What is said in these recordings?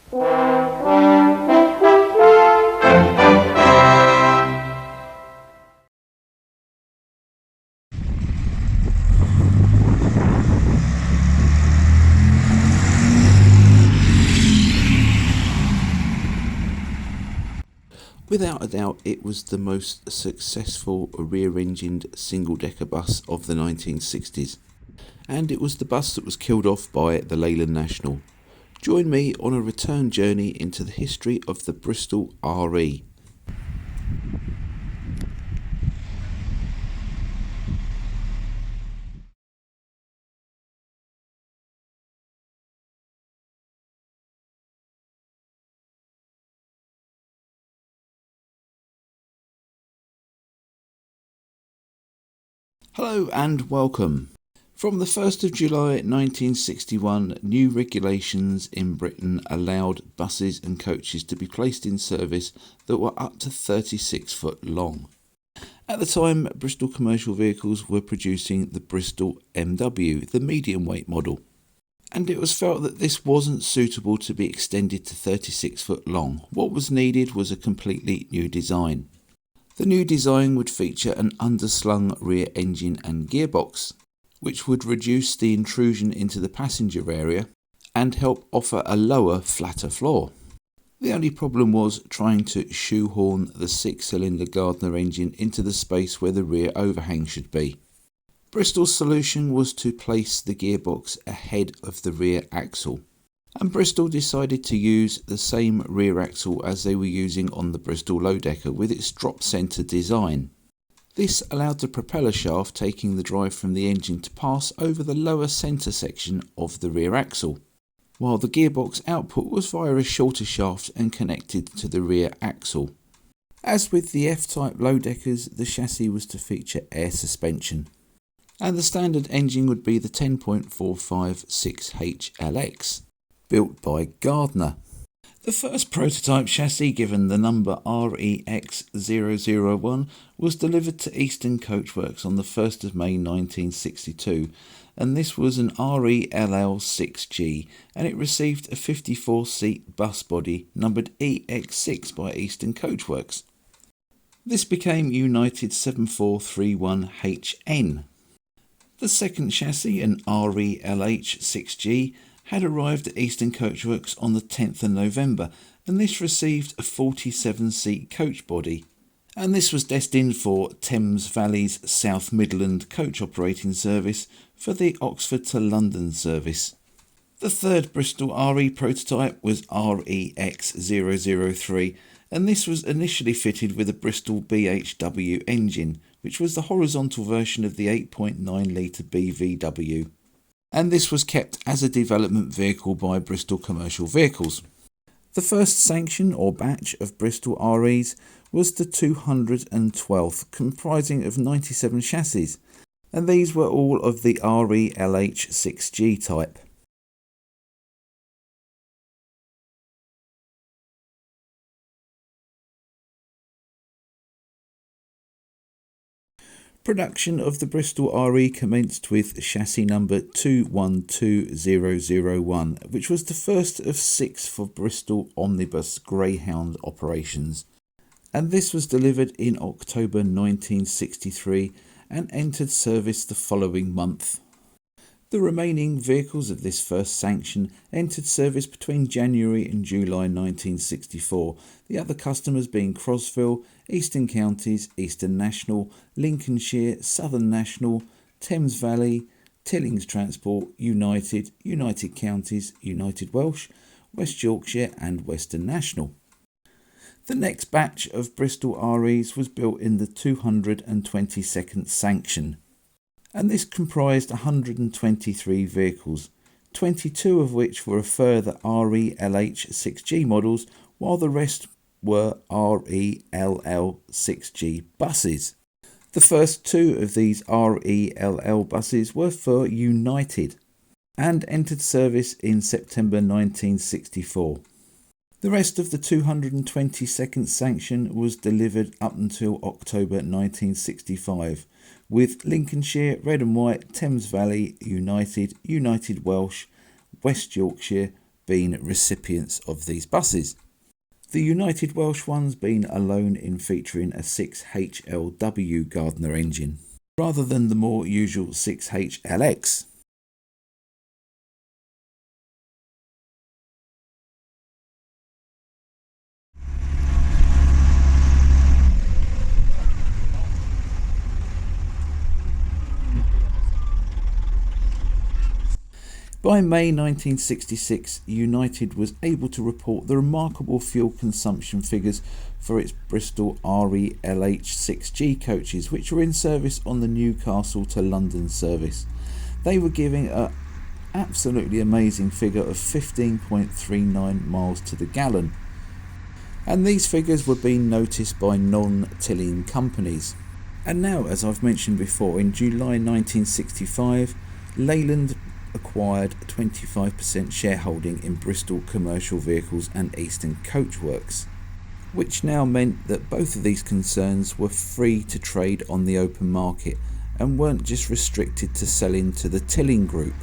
Without a doubt, it was the most successful rear-engined single-decker bus of the 1960s, and it was the bus that was killed off by the Leland National. Join me on a return journey into the history of the Bristol RE. Hello and welcome. From the 1st of July 1961, new regulations in Britain allowed buses and coaches to be placed in service that were up to 36 foot long. At the time, Bristol Commercial Vehicles were producing the Bristol MW, the medium weight model, and it was felt that this wasn't suitable to be extended to 36 foot long. What was needed was a completely new design. The new design would feature an underslung rear engine and gearbox, which would reduce the intrusion into the passenger area and help offer a lower, flatter floor. The only problem was trying to shoehorn the 6-cylinder Gardner engine into the space where the rear overhang should be. Bristol's solution was to place the gearbox ahead of the rear axle, and Bristol decided to use the same rear axle as they were using on the Bristol low-decker with its drop centre design. This allowed the propeller shaft taking the drive from the engine to pass over the lower centre section of the rear axle, while the gearbox output was via a shorter shaft and connected to the rear axle. As with the F-type low-deckers, the chassis was to feature air suspension, and the standard engine would be the 10.456HLX. Built by Gardner. The first prototype chassis, given the number REX001, was delivered to Eastern Coachworks on the 1st of May 1962, and this was an RELL6G, and it received a 54-seat bus body numbered EX6 by Eastern Coachworks. This became United 7431HN. The second chassis, an RELH6G, had arrived at Eastern Coachworks on the 10th of November, and this received a 47-seat coach body, and this was destined for Thames Valley's South Midland coach operating service for the Oxford to London service. The third Bristol RE prototype was REX003, and this was initially fitted with a Bristol BHW engine, which was the horizontal version of the 8.9 litre BVW. And this was kept as a development vehicle by Bristol Commercial Vehicles. The first sanction or batch of Bristol REs was the 212th, comprising of 97 chassis, and these were all of the RELH6G type. Production of the Bristol RE commenced with chassis number 212001, which was the first of 6 for Bristol Omnibus Greyhound operations, and this was delivered in October 1963 and entered service the following month. The remaining vehicles of this first sanction entered service between January and July 1964, the other customers being Crosville, Eastern Counties, Eastern National, Lincolnshire, Southern National, Thames Valley, Tillings Transport, United, United Counties, United Welsh, West Yorkshire and Western National. The next batch of Bristol REs was built in the 222nd sanction, and this comprised 123 vehicles, 22 of which were a further RELH6G models, while the rest were RELL6G buses. The first 2 of these RELL buses were for United and entered service in September 1964. The rest of the 222nd sanction was delivered up until October 1965, with Lincolnshire, Red and White, Thames Valley, United, United Welsh, West Yorkshire, been recipients of these buses. The United Welsh ones being alone in featuring a 6HLW Gardner engine, rather than the more usual 6HLX. By May 1966, United was able to report the remarkable fuel consumption figures for its Bristol RE LH6G coaches, which were in service on the Newcastle to London service. They were giving an absolutely amazing figure of 15.39 miles to the gallon. And these figures were being noticed by non-tilling companies. And now, as I've mentioned before, in July 1965, Leland acquired a 25% shareholding in Bristol Commercial Vehicles and Eastern Coachworks, which now meant that both of these concerns were free to trade on the open market and weren't just restricted to selling to the Tilling Group.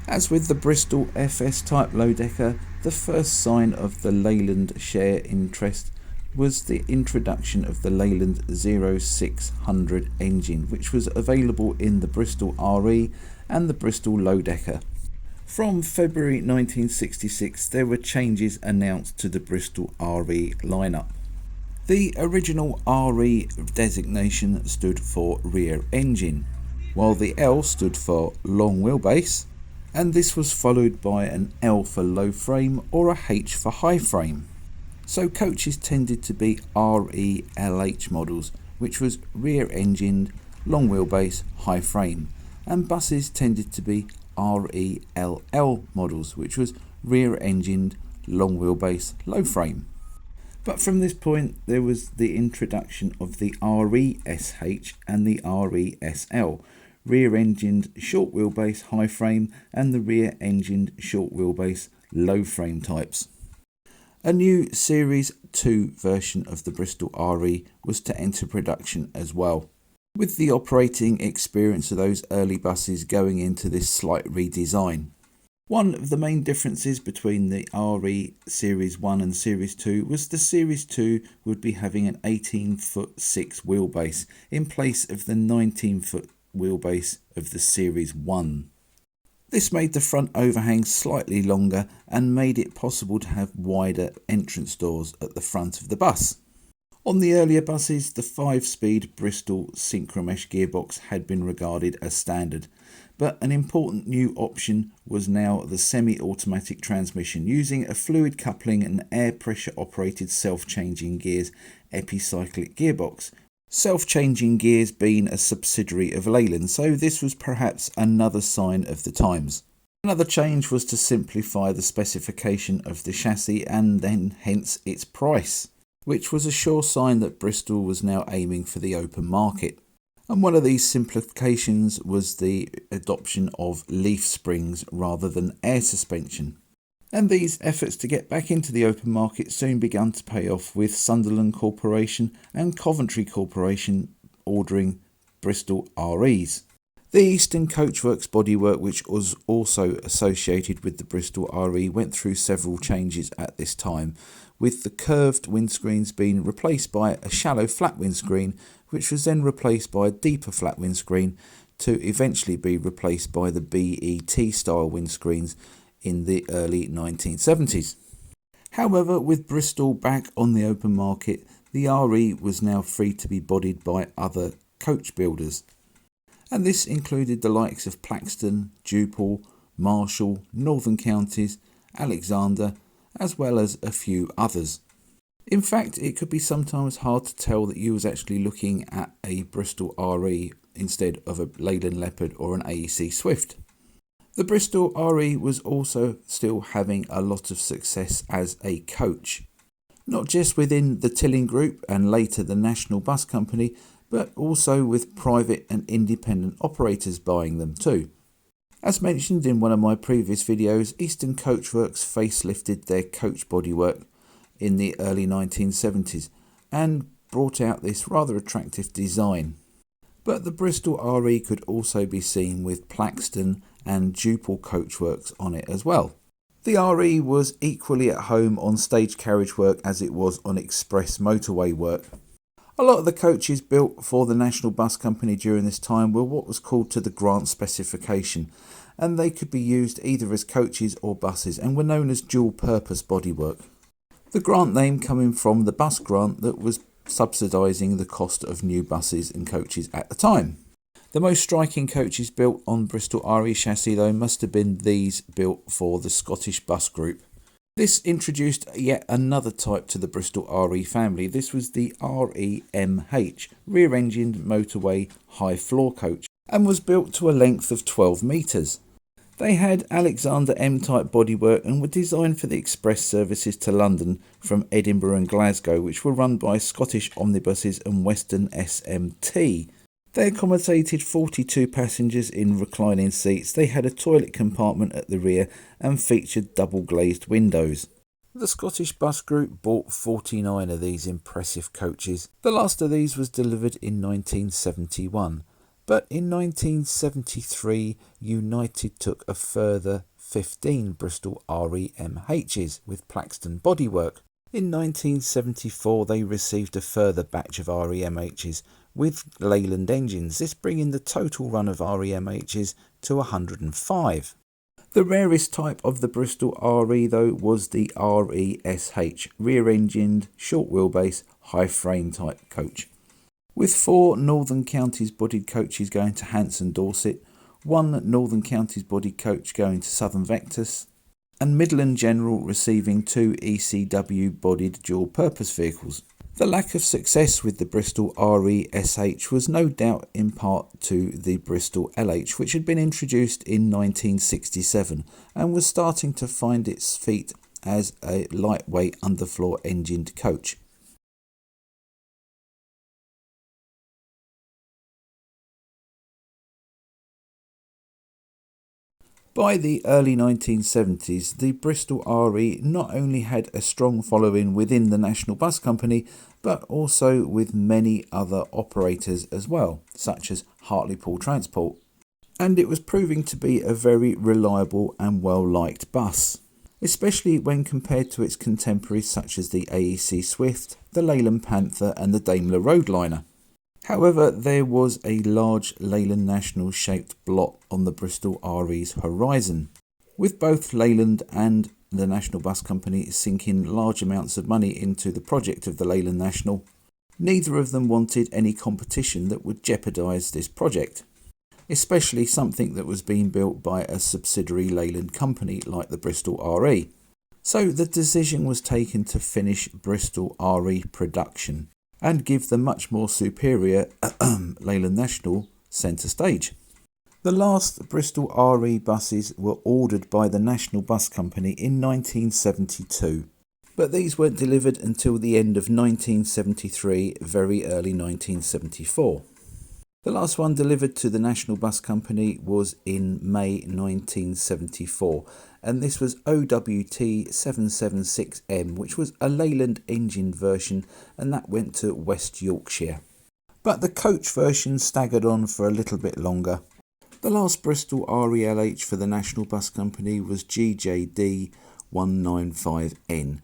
As with the Bristol FS type low-decker, the first sign of the Leland share interest was the introduction of the Leland 0600 engine, which was available in the Bristol RE and the Bristol low-decker. From February 1966, there were changes announced to the Bristol RE lineup. The original RE designation stood for rear engine, while the L stood for long wheelbase, and this was followed by an L for low frame or a H for high frame. So coaches tended to be RE-LH models, which was rear-engined, long wheelbase, high frame, and buses tended to be RE-LL models, which was rear-engined, long wheelbase, low frame. But from this point there was the introduction of the RE-SH and the RE-SL, rear-engined, short wheelbase, high frame, and the rear-engined, short wheelbase, low frame types. A new Series 2 version of the Bristol RE was to enter production as well, with the operating experience of those early buses going into this slight redesign. One of the main differences between the RE Series 1 and Series 2 was the Series 2 would be having an 18-foot 6 wheelbase in place of the 19-foot wheelbase of the Series 1. This made the front overhang slightly longer and made it possible to have wider entrance doors at the front of the bus. On the earlier buses, the 5-speed Bristol Synchromesh gearbox had been regarded as standard, but an important new option was now the semi-automatic transmission using a fluid coupling and air pressure operated self-changing gears epicyclic gearbox. Self-changing gears being a subsidiary of Leland, so this was perhaps another sign of the times. Another change was to simplify the specification of the chassis and then hence its price, which was a sure sign that Bristol was now aiming for the open market. And one of these simplifications was the adoption of leaf springs rather than air suspension. And these efforts to get back into the open market soon began to pay off, with Sunderland Corporation and Coventry Corporation ordering Bristol REs. The Eastern Coachworks bodywork, which was also associated with the Bristol RE, went through several changes at this time, with the curved windscreens being replaced by a shallow flat windscreen, which was then replaced by a deeper flat windscreen to eventually be replaced by the BET style windscreens in the early 1970s. However, with Bristol back on the open market, the RE was now free to be bodied by other coach builders. And this included the likes of Plaxton, Dupal, Marshall, Northern Counties, Alexander, as well as a few others. In fact, it could be sometimes hard to tell that you was actually looking at a Bristol RE instead of a Leland Leopard or an AEC Swift. The Bristol RE was also still having a lot of success as a coach, not just within the Tilling Group and later the National Bus Company, but also with private and independent operators buying them too. As mentioned in one of my previous videos, Eastern Coachworks facelifted their coach bodywork in the early 1970s and brought out this rather attractive design. But the Bristol RE could also be seen with Plaxton and Dupal Coachworks on it as well. The RE was equally at home on stage carriage work as it was on express motorway work. A lot of the coaches built for the National Bus Company during this time were what was called to the grant specification, and they could be used either as coaches or buses and were known as dual-purpose bodywork. The grant name coming from the bus grant that was subsidising the cost of new buses and coaches at the time. The most striking coaches built on Bristol RE chassis though must have been these built for the Scottish Bus Group. This introduced yet another type to the Bristol RE family. This was the REMH, rear-engined motorway high floor coach, and was built to a length of 12 metres. They had Alexander M-type bodywork and were designed for the express services to London from Edinburgh and Glasgow, which were run by Scottish Omnibuses and Western SMT. They accommodated 42 passengers in reclining seats. They had a toilet compartment at the rear and featured double glazed windows. The Scottish Bus Group bought 49 of these impressive coaches. The last of these was delivered in 1971, but in 1973 United took a further 15 Bristol REMHs with Plaxton bodywork. In 1974 they received a further batch of REMHs with Leland engines, this bringing the total run of REMHs to 105. The rarest type of the Bristol RE though was the RESH, rear-engined, short wheelbase, high frame type coach. With 4 Northern Counties bodied coaches going to Hants and Dorset, 1 Northern Counties bodied coach going to Southern Vectis, and Midland General receiving 2 ECW bodied dual purpose vehicles. The lack of success with the Bristol RESH was no doubt in part to the Bristol LH, which had been introduced in 1967 and was starting to find its feet as a lightweight underfloor engined coach. By the early 1970s, the Bristol RE not only had a strong following within the National Bus Company, but also with many other operators as well, such as Hartlepool Transport. And it was proving to be a very reliable and well-liked bus, especially when compared to its contemporaries such as the AEC Swift, the Leland Panther and the Daimler Roadliner. However, there was a large Leland National shaped blot on the Bristol RE's horizon, with both Leland and the National Bus Company sinking large amounts of money into the project of the Leland National. Neither of them wanted any competition that would jeopardise this project, especially something that was being built by a subsidiary Leland company like the Bristol RE. So the decision was taken to finish Bristol RE production and give the much more superior Leland National centre stage. The last Bristol RE buses were ordered by the National Bus Company in 1972, but these weren't delivered until the end of 1973, very early 1974. The last one delivered to the National Bus Company was in May 1974, and this was OWT 776M, which was a Leland engine version, and that went to West Yorkshire. But the coach version staggered on for a little bit longer. The last Bristol RELH for the National Bus Company was GJD 195N,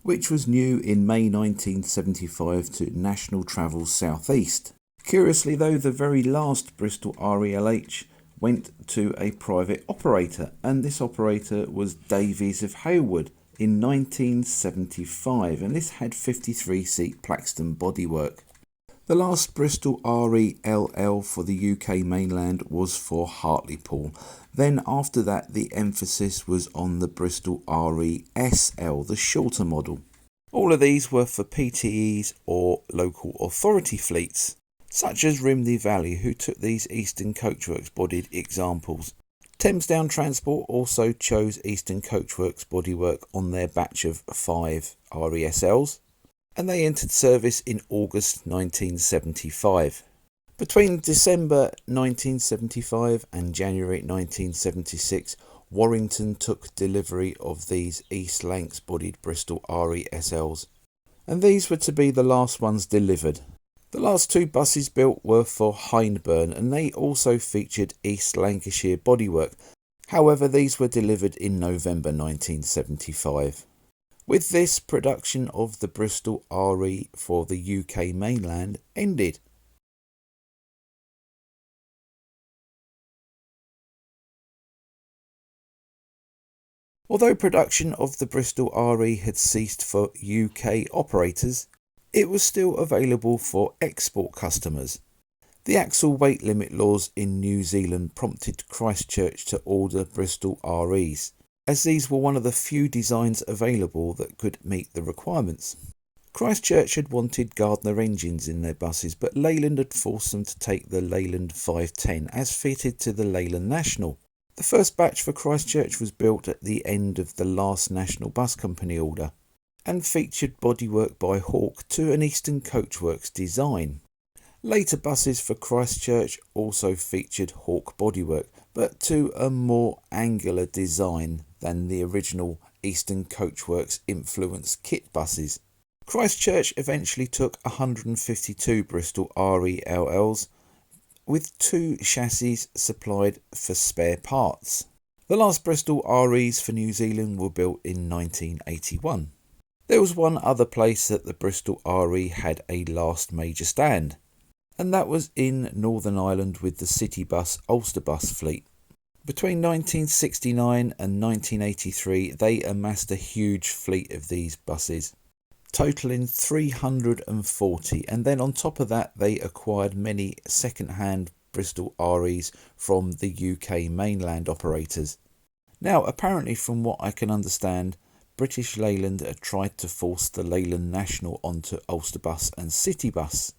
which was new in May 1975 to National Travels South East. Curiously though, the very last Bristol RELH went to a private operator, and this operator was Davies of Halewood in 1975, and this had 53-seat Plaxton bodywork. The last Bristol RELL for the UK mainland was for Hartlepool. Then after that the emphasis was on the Bristol RESL, the shorter model. All of these were for PTEs or local authority fleets, such as Rhymney Valley, who took these Eastern Coachworks bodied examples. Thamesdown Transport also chose Eastern Coachworks bodywork on their batch of 5 RESLs, and they entered service in August 1975. Between December 1975 and January 1976, Warrington took delivery of these East Lancs bodied Bristol RESLs, and these were to be the last ones delivered. The last 2 buses built were for Hyndburn, and they also featured East Lancashire bodywork. However, these were delivered in November 1975. With this, production of the Bristol RE for the UK mainland ended. Although production of the Bristol RE had ceased for UK operators, it was still available for export customers. The axle weight limit laws in New Zealand prompted Christchurch to order Bristol REs, as these were one of the few designs available that could meet the requirements. Christchurch had wanted Gardner engines in their buses, but Leland had forced them to take the Leland 510 as fitted to the Leland National. The first batch for Christchurch was built at the end of the last National Bus Company order and featured bodywork by Hawke to an Eastern Coachworks design. Later buses for Christchurch also featured Hawke bodywork, but to a more angular design than the original Eastern Coachworks influenced kit buses. Christchurch eventually took 152 Bristol RE LLs, with 2 chassis supplied for spare parts. The last Bristol REs for New Zealand were built in 1981. There was one other place that the Bristol RE had a last major stand, and that was in Northern Ireland with the City Bus Ulster Bus fleet. Between 1969 and 1983 they amassed a huge fleet of these buses, totaling 340, and then on top of that they acquired many second-hand Bristol REs from the UK mainland operators. Now, apparently from what I can understand, British Leland had tried to force the Leland National onto Ulster Bus and City Bus.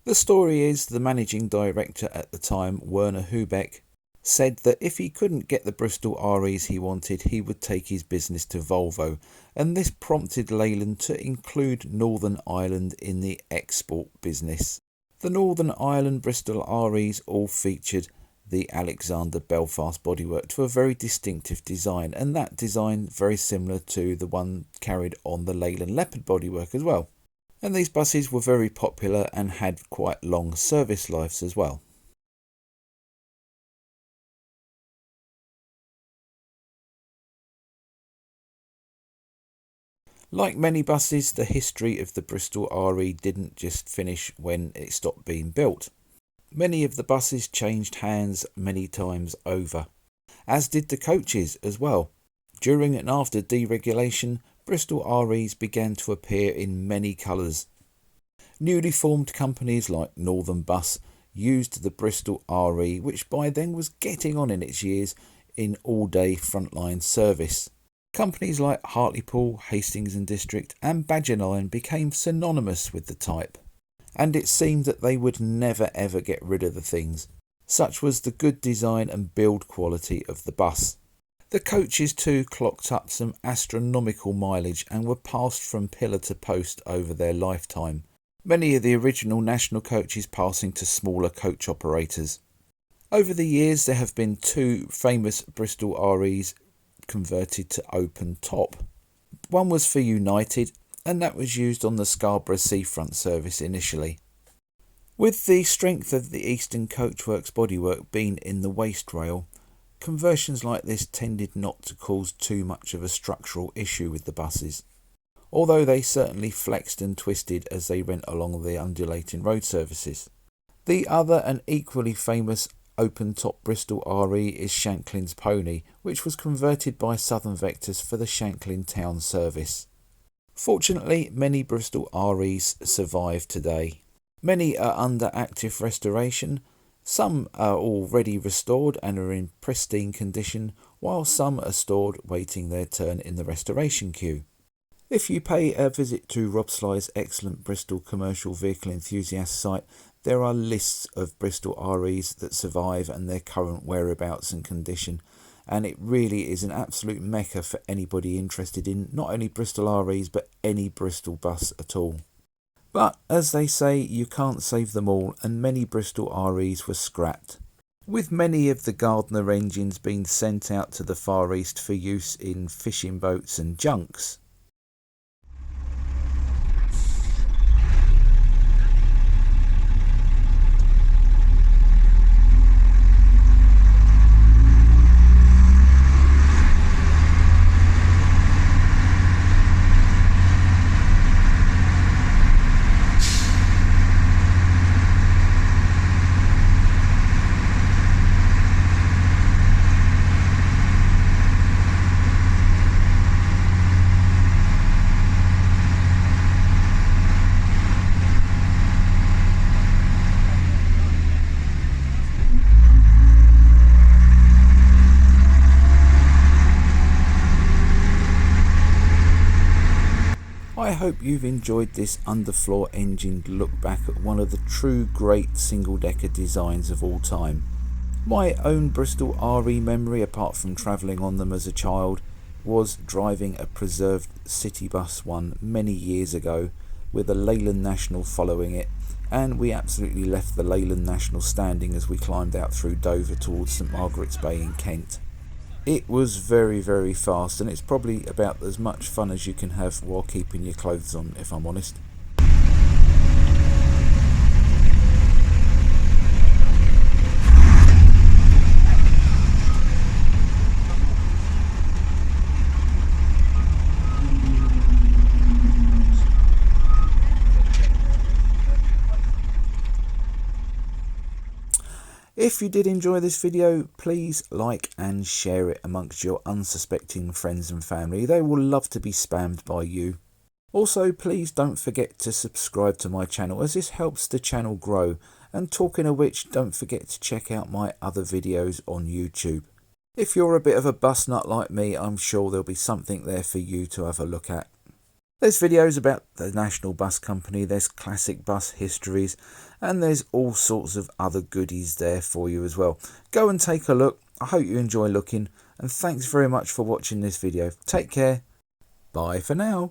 The story is the managing director at the time, Werner Hubeck, said that if he couldn't get the Bristol REs he wanted, he would take his business to Volvo, and this prompted Leland to include Northern Ireland in the export business. The Northern Ireland Bristol REs all featured the Alexander Belfast bodywork to a very distinctive design, and that design very similar to the one carried on the Leyland Leopard bodywork as well. And these buses were very popular and had quite long service lives as well. Like many buses, the history of the Bristol RE didn't just finish when it stopped being built. Many of the buses changed hands many times over, as did the coaches as well. During and after deregulation, Bristol REs began to appear in many colours. Newly formed companies like Northern Bus used the Bristol RE, which by then was getting on in its years, in all-day frontline service. Companies like Hartlepool, Hastings and District and Badgerline became synonymous with the type, and it seemed that they would never ever get rid of the things. Such was the good design and build quality of the bus. The coaches too clocked up some astronomical mileage and were passed from pillar to post over their lifetime, many of the original national coaches passing to smaller coach operators. Over the years there have been 2 famous Bristol REs converted to open top. One was for United, and that was used on the Scarborough Seafront service initially. With the strength of the Eastern Coachworks bodywork being in the waist rail, conversions like this tended not to cause too much of a structural issue with the buses, although they certainly flexed and twisted as they went along the undulating road surfaces. The other and equally famous open-top Bristol RE is Shanklin's Pony, which was converted by Southern Vectors for the Shanklin Town service. Fortunately, many Bristol REs survive today. Many are under active restoration, some are already restored and are in pristine condition, while some are stored waiting their turn in the restoration queue. If you pay a visit to Rob Sly's excellent Bristol Commercial Vehicle Enthusiast site, there are lists of Bristol REs that survive and their current whereabouts and condition, and it really is an absolute mecca for anybody interested in not only Bristol REs but any Bristol bus at all. But as they say, you can't save them all, and many Bristol REs were scrapped, with many of the Gardner engines being sent out to the Far East for use in fishing boats and junks. I hope you've enjoyed this underfloor engine look back at one of the true great single-decker designs of all time. My own Bristol RE memory, apart from travelling on them as a child, was driving a preserved city bus one many years ago with a Leland National following it, and we absolutely left the Leland National standing as we climbed out through Dover towards St Margaret's Bay in Kent. It was very, very fast, and it's probably about as much fun as you can have while keeping your clothes on, if I'm honest. If you did enjoy this video, please like and share it amongst your unsuspecting friends and family. They will love to be spammed by you. Also, please don't forget to subscribe to my channel, as this helps the channel grow. And talking of which, don't forget to check out my other videos on YouTube. If you're a bit of a bus nut like me, I'm sure there'll be something there for you to have a look at. There's videos about the National Bus Company, there's Classic Bus Histories, and there's all sorts of other goodies there for you as well. Go and take a look. I hope you enjoy looking, and thanks very much for watching this video. Take care. Bye for now.